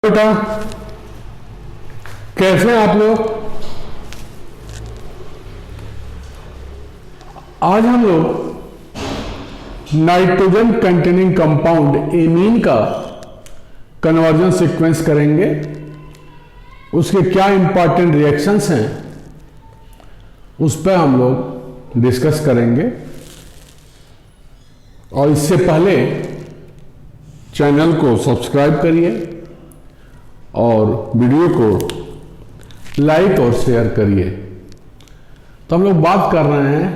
बेटा, कैसे हैं आप लोग। आज हम लोग नाइट्रोजन कंटेनिंग कंपाउंड एमीन का कन्वर्जन सीक्वेंस करेंगे। उसके क्या इंपॉर्टेंट रिएक्शंस हैं उस पर हम लोग डिस्कस करेंगे। और इससे पहले चैनल को सब्सक्राइब करिए और वीडियो को लाइक और शेयर करिए। तो हम लोग बात कर रहे हैं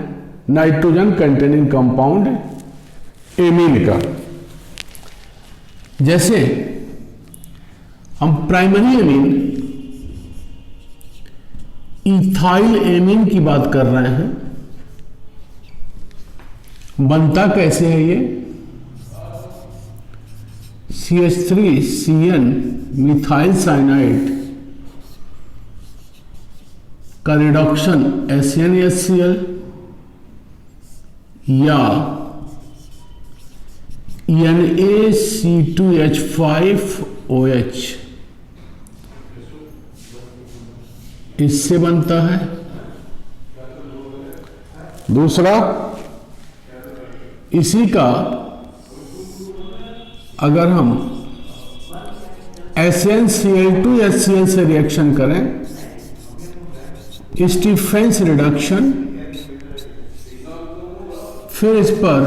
नाइट्रोजन कंटेनिंग कंपाउंड एमीन का। जैसे हम प्राइमरी एमीन इथाइल एमीन की बात कर रहे हैं। बनता कैसे है ये? CH3CN मिथाइल साइनाइड का रिडक्शन SnHCl या NaC2H5OH इससे बनता है। दूसरा, इसी का अगर हम SnCl2HCl से रिएक्शन करें, स्टीफेंस रिडक्शन, फिर इस पर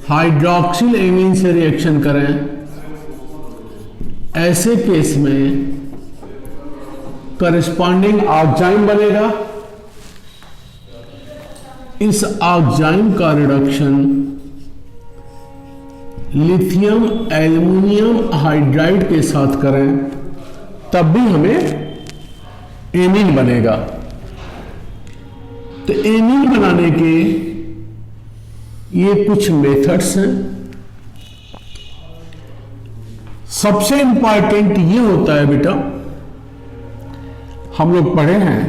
हाइड्रोक्सिल एमीन से रिएक्शन करें, ऐसे केस में करस्पॉन्डिंग ऑक्जाइम बनेगा। इस ऑक्जाइम का रिडक्शन लिथियम एल्युमिनियम हाइड्राइड के साथ करें तब भी हमें एमीन बनेगा। तो एमीन बनाने के ये कुछ मेथड्स हैं। सबसे इंपॉर्टेंट ये होता है बेटा, हम लोग पढ़े हैं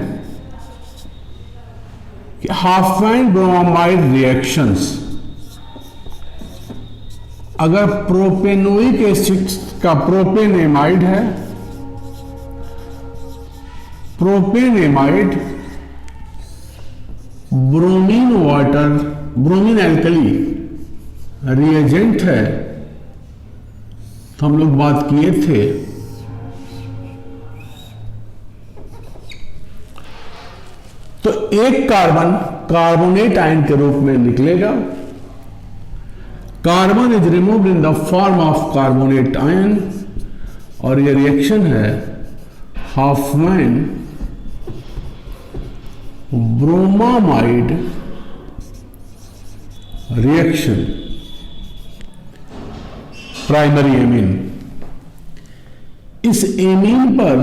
कि हाफमैन ब्रोमाइड रिएक्शंस, अगर प्रोपेनोइक एसिड का प्रोपेनेमाइड है, propanamide bromine water, bromine alkali reagent है, तो हम लोग बात किए थे तो एक कार्बन कार्बोनेट आयन के रूप में निकलेगा। Carbon is removed in the form of carbonate ion और ये रिएक्शन है Hopman bromamide reaction, primary amine. इस एमीन पर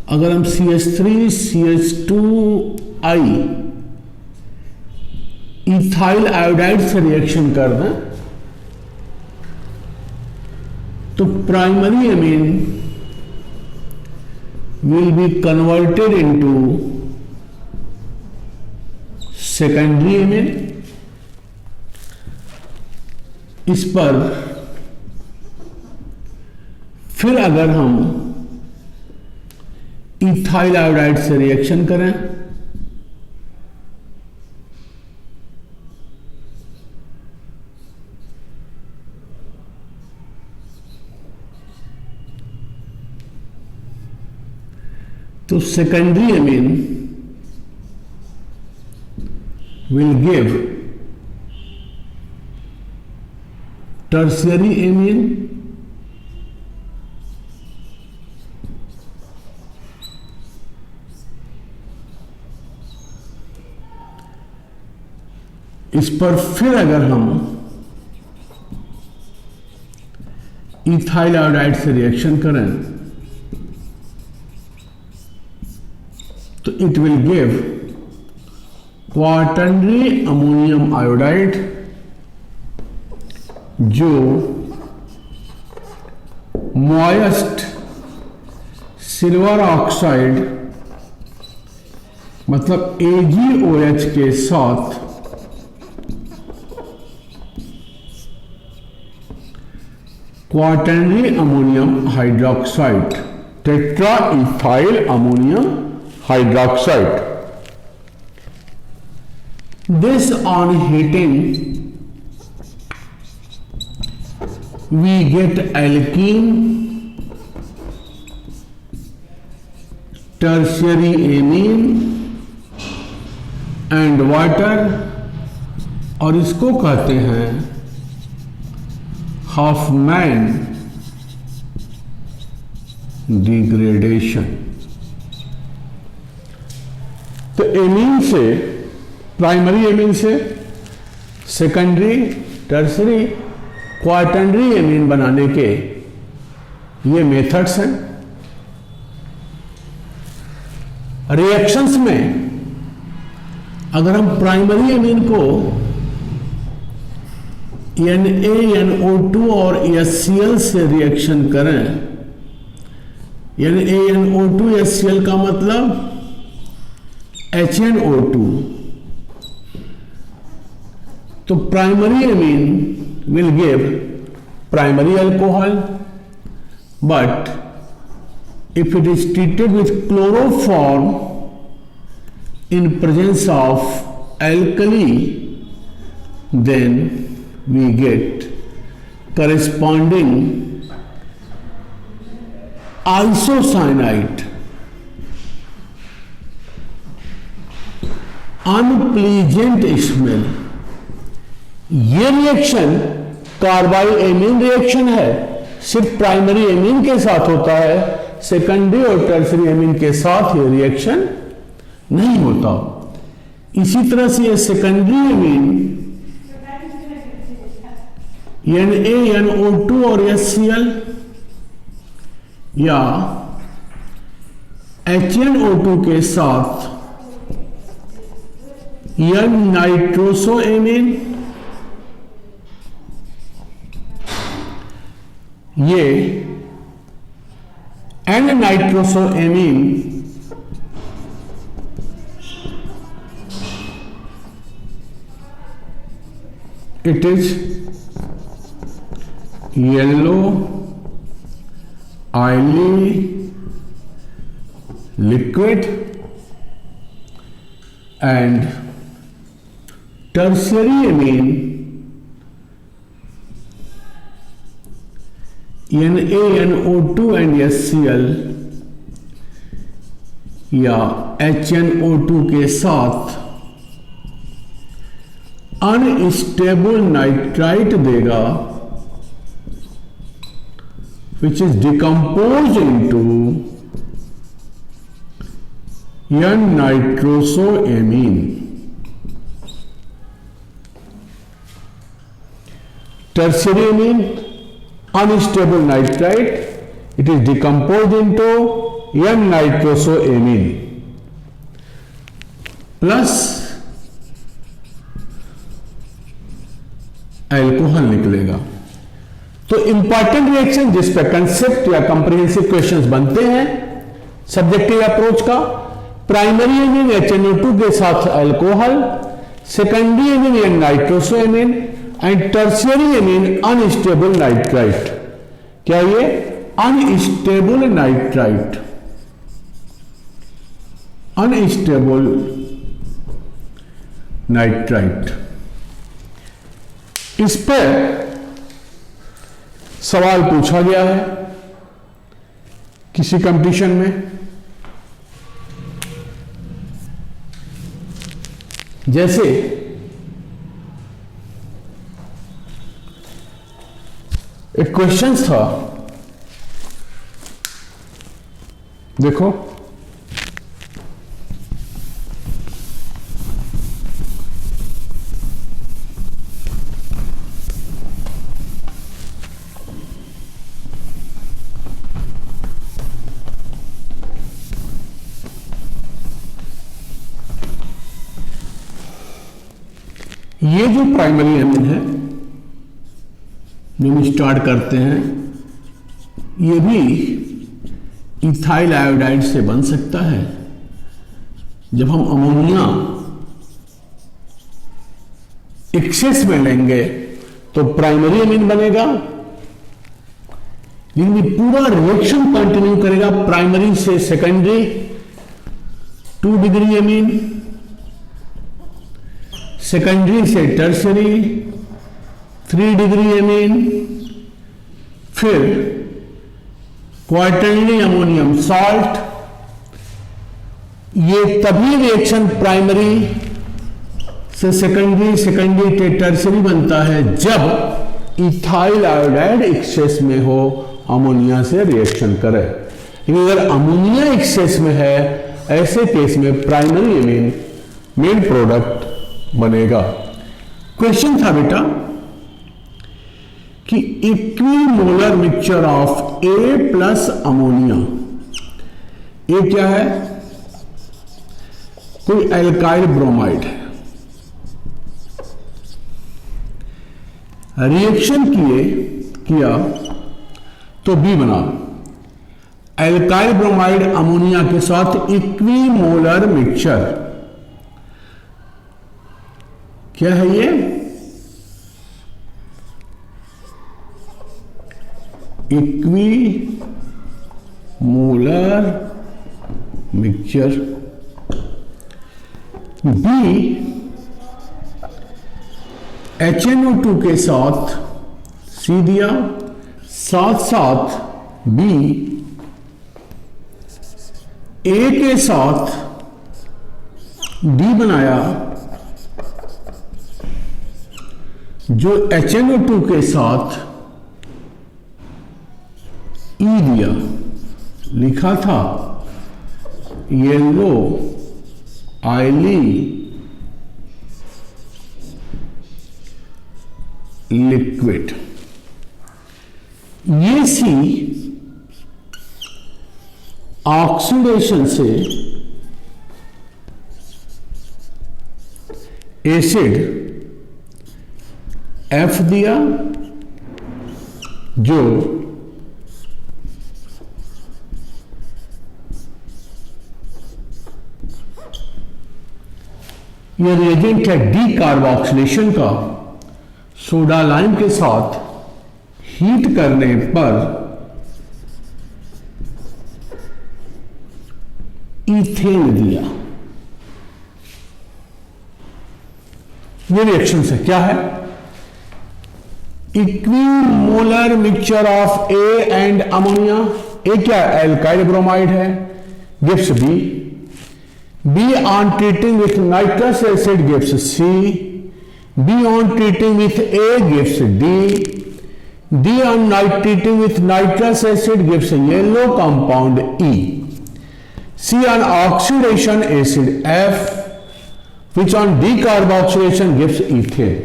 अगर हम CH3CH2I इथाइल आयोडाइड से रिएक्शन कर दें तो primary amine will be converted into secondary amine। इस पर फिर अगर हम इथाइल आयोडाइड से रिएक्शन करें तो secondary amine will give tertiary amine, इस पर फिर अगर हम इथाइल आयोडाइड से रिएक्शन करें तो it will give quaternary ammonium iodide, जो मॉइस्ट सिल्वर ऑक्साइड मतलब AgOH के साथ quaternary ammonium hydroxide, tetra ethyl ammonium hydroxide. This on heating we get alkene, tertiary amine and water, और इसको कहते हैं हॉफमैन डिग्रेडेशन. तो एमीन से, प्राइमरी एमीन से सेकेंडरी, टर्सरी, क्वाटर्नरी एमीन बनाने के ये मेथड्स हैं. रिएक्शंस में अगर हम प्राइमरी एमीन को NaNO2 और HCl से रिएक्शन करें, NaNO2 HCl का मतलब HNO2, तो primary amine will give primary alcohol, but if it is treated with chloroform in presence of alkali, then we get corresponding isocyanate, unpleasant smell. ये reaction carbyl amine reaction है, सिर्फ primary amine के साथ होता है, secondary और tertiary amine के साथ ये रिएक्शन नहीं होता. इसी तरह से ये सेकेंडरी एमीन NaNO2 और HCl या HNO2 के साथ N-नाइट्रोसोएमीन, ये N-नाइट्रोसोएमीन it is yellow oily liquid, and tertiary amine NaNO2 and HCl या HNO2 के साथ अनस्टेबल नाइट्राइट देगा, which is decomposed into N-nitrosoamine. Tertiary amine, unstable nitrite, it is decomposed into N-nitrosoamine plus alcohol निकलेगा. तो important reaction जिस पे concept या comprehensive questions बनते हैं सब्जेक्टिव अप्रोच का, प्राइमरी एमीन HNO2 के साथ अल्कोहल, सेकेंडरी एमीन N-नाइट्रोसोएमीन and tertiary amine unstable nitrite. क्या ये अनस्टेबल नाइट्राइट, अनस्टेबल नाइट्राइट. इस पर सवाल पूछा गया है किसी कंपटीशन में. जैसे एक क्वेश्चन था, देखो ये जो प्राइमरी एमीन है जो हम स्टार्ट करते हैं, ये भी इथाइल आयोडाइड से बन सकता है. जब हम अमोनिया एक्सेस में लेंगे तो प्राइमरी एमीन बनेगा लेकिन ये पूरा रिएक्शन कंटिन्यू करेगा प्राइमरी से सेकेंडरी 2 डिग्री एमीन, सेकेंडरी से टर्सरी 3 डिग्री एमीन, फिर क्वार्टरली अमोनियम सॉल्ट। ये तभी रिएक्शन प्राइमरी से सेकेंडरी, सेकेंडरी से टर्सरी बनता है जब इथाइल आयोडाइड एक्सेस में हो, अमोनिया से रिएक्शन करे। लेकिन अगर अमोनिया एक्सेस में है, ऐसे केस में प्राइमरी एमीन मेन प्रोडक्ट बनेगा। क्वेश्चन था बेटा कि equimolar mixture of A plus ammonia, ये क्या है? कोई एल्काइल ब्रोमाइड है, रिएक्शन किया तो बी बना। एल्काइल ब्रोमाइड अमोनिया के साथ इक्विमोलर मिक्सचर, क्या है ये? Equimolar mixture. बी HNO2 के साथ सी दिया, साथ साथ बी ए के साथ डी बनाया, जो HNO2 के साथ ई दिया, लिखा था येलो आयली लिक्विड। ये सी ऑक्सीडेशन से एसिड एफ दिया, जो यह रिएजेंट है डी कार्बोक्सिलेशन का। सोडा लाइम के साथ हीट करने पर इथेन दिया। ये रिएक्शन से क्या है? Equimolar mixture of A and ammonia. A क्या? एल्काइल ब्रोमाइड है, gives B. B on treating with nitrous acid gives C. B on treating with A gives D. D on treating with nitrous acid gives yellow compound E. C on oxidation acid F, which on decarboxylation gives ethane.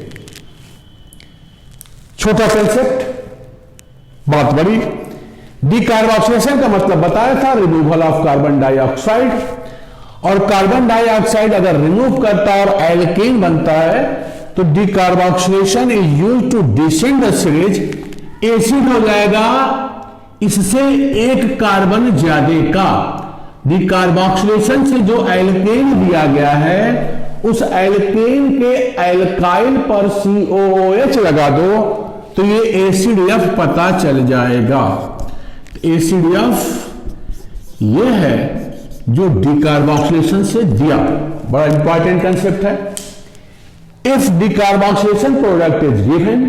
छोटा concept, बात बड़ी। Decarboxylation का मतलब बताया था, removal of carbon dioxide. और carbon dioxide अगर remove करता है और एल्केन बनता है तो decarboxylation is used to descend the series, acid हो जाएगा इससे एक कार्बन ज्यादा का। डीकार्बोक्सिलेशन से जो एल्केन दिया गया है, उस एल्केन के एल्काइल पर COOH लगा दो तो ये एसिड एफ पता चल जाएगा। एसिड एफ ये है जो डीकार्बोक्सिलेशन से दिया। बड़ा इंपॉर्टेंट कंसेप्ट है। If decarboxylation product is given,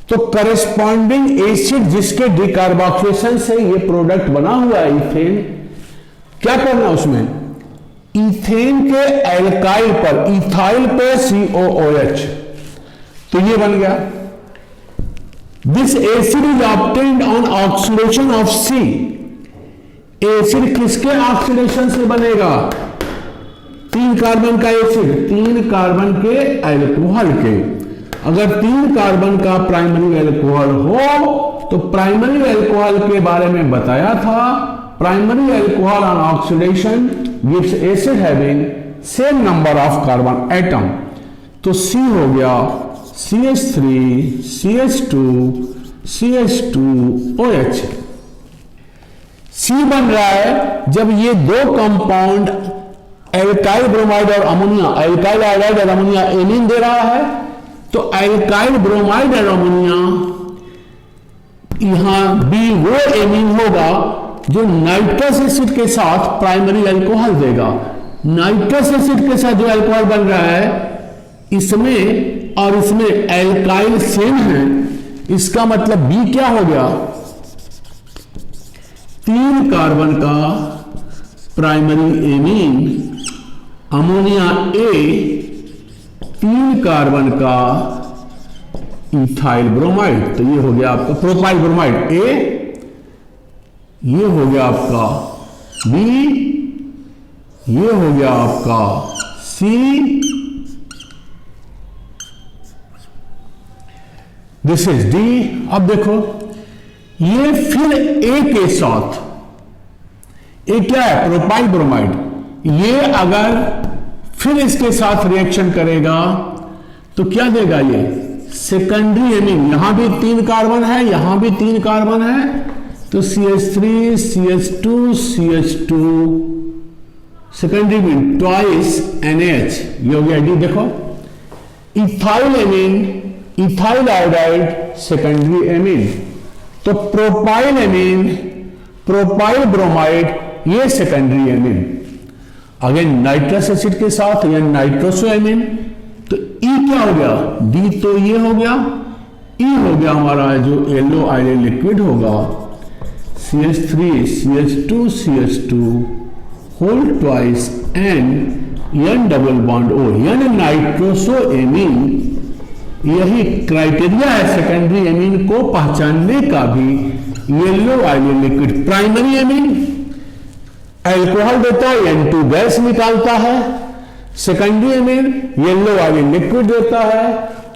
तो करस्पॉन्डिंग एसिड जिसके डीकार्बोक्सिलेशन से ये प्रोडक्ट बना हुआ है इथेन, क्या करना उसमें? इथेन के एल्काइल पर, इथाइल पे COOH, तो ये बन गया। This acid is obtained on oxidation of C। Acid किसके ऑक्सीडेशन से बनेगा? 3 कार्बन का एसिड, 3 कार्बन के अल्कोहल के। अगर 3 कार्बन का प्राइमरी अल्कोहल हो तो प्राइमरी अल्कोहल के बारे में बताया था। Primary alcohol on oxidation gives acid having same number of carbon atom. तो C हो गया CH3 CH2 CH2OH। C बन रहा है जब ये दो कंपाउंड एल्काइल ब्रोमाइड और अमोनिया, एल्काइल आयोडाइड और अमोनिया एमीन दे रहा है, तो एल्काइल ब्रोमाइड और अमोनिया यहां बी वो एमीन होगा जो नाइट्रस एसिड के साथ प्राइमरी अल्कोहल देगा। नाइट्रस एसिड के साथ जो अल्कोहल बन रहा है इसमें और इसमें एल्काइल सेम है, इसका मतलब बी क्या हो गया, 3 कार्बन का प्राइमरी एमीन, अमोनिया ए 3 कार्बन का इथाइल ब्रोमाइड। तो ये हो गया आपका प्रोपाइल ब्रोमाइड ए, ये हो गया आपका बी, ये हो गया आपका सी, दिस इज डी। अब देखो ये फिर ए के साथ, ए क्या है, प्रोपाइल ब्रोमाइड, ये अगर फिर इसके साथ रिएक्शन करेगा तो क्या देगा, ये सेकेंडरी एमीन। यहां भी 3 कार्बन है, यहां भी 3 कार्बन है, तो CH3 CH2 CH2 secondary amine twice NH, ये हो गया डी। देखो ethyl amine, ethyl iodide secondary amine, तो प्रोपाइल एमीन, प्रोपाइल ब्रोमाइड, ये secondary amine. Again nitrous acid के साथ या नाइट्रोसो एमीन, तो ई क्या हो गया, डी तो ये हो गया, ई हो गया हमारा जो येलो आयरन लिक्विड होगा CH3 CH2 CH2 whole twice N double bond O, यानी नाइट्रोसो एमीन। यही क्राइटेरिया है सेकेंडरी एमीन को पहचानने का भी। Yellow iron liquid primary amine alcohol देता है, N2 गैस निकालता है, secondary amine yellow iron liquid देता है,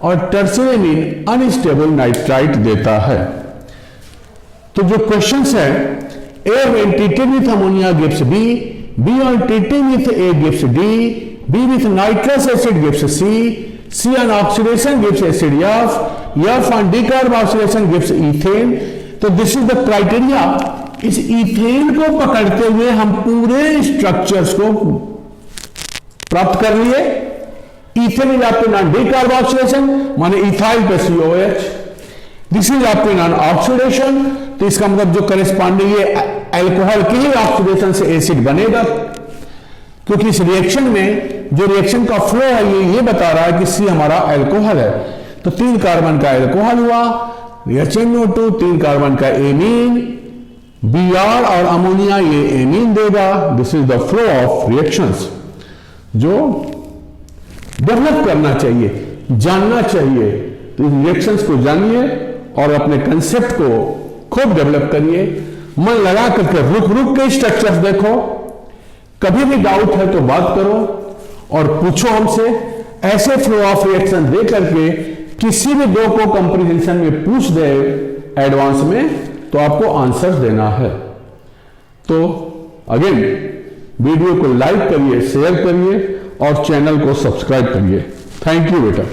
और टर्शियरी एमीन अनस्टेबल नाइट्राइट देता है। तो जो क्वेश्चंस है, ए when treated with ammonia gives B, B on treating with A gives D, B with nitrous acid gives C, C on oxidation gives acid F, F on decarboxylation gives ethane। तो this is the criteria. इस ethane को पकड़ते हुए हम पूरे structures को प्राप्त कर लिए। इथेन इज आपके नॉन डीकार्बोक्सिलेशन, माने इथाइल पे COH, दिस इज आपके नॉन ऑक्सीडेशन, तो इसका मतलब जो करेस्पॉन्डिंग अल्कोहल के ही ऑक्सीडेशन से एसिड बनेगा, क्योंकि इस रिएक्शन में जो रिएक्शन का फ्लो है ये बता रहा है कि सी हमारा अल्कोहल है। तो 3 कार्बन का अल्कोहल हुआ, HNO2 3 कार्बन का एमीन, Br और अमोनिया ये एमीन देगा। This is the flow of reactions जो डेवलप करना चाहिए, जानना चाहिए। तो इन रिएक्शंस को जानिए और अपने कंसेप्ट को खूब डेवलप करिए, मन लगा करके रुक रुक के स्ट्रक्चर्स देखो, कभी भी डाउट है तो बात करो और पूछो हमसे। ऐसे फ्लो ऑफ रिएक्शन दे करके किसी भी 2 को कंप्रीहेंशन में पूछ दे एडवांस में, तो आपको आंसर देना है। तो अगेन वीडियो को लाइक करिए, शेयर करिए और चैनल को सब्सक्राइब करिए। थैंक यू बेटा।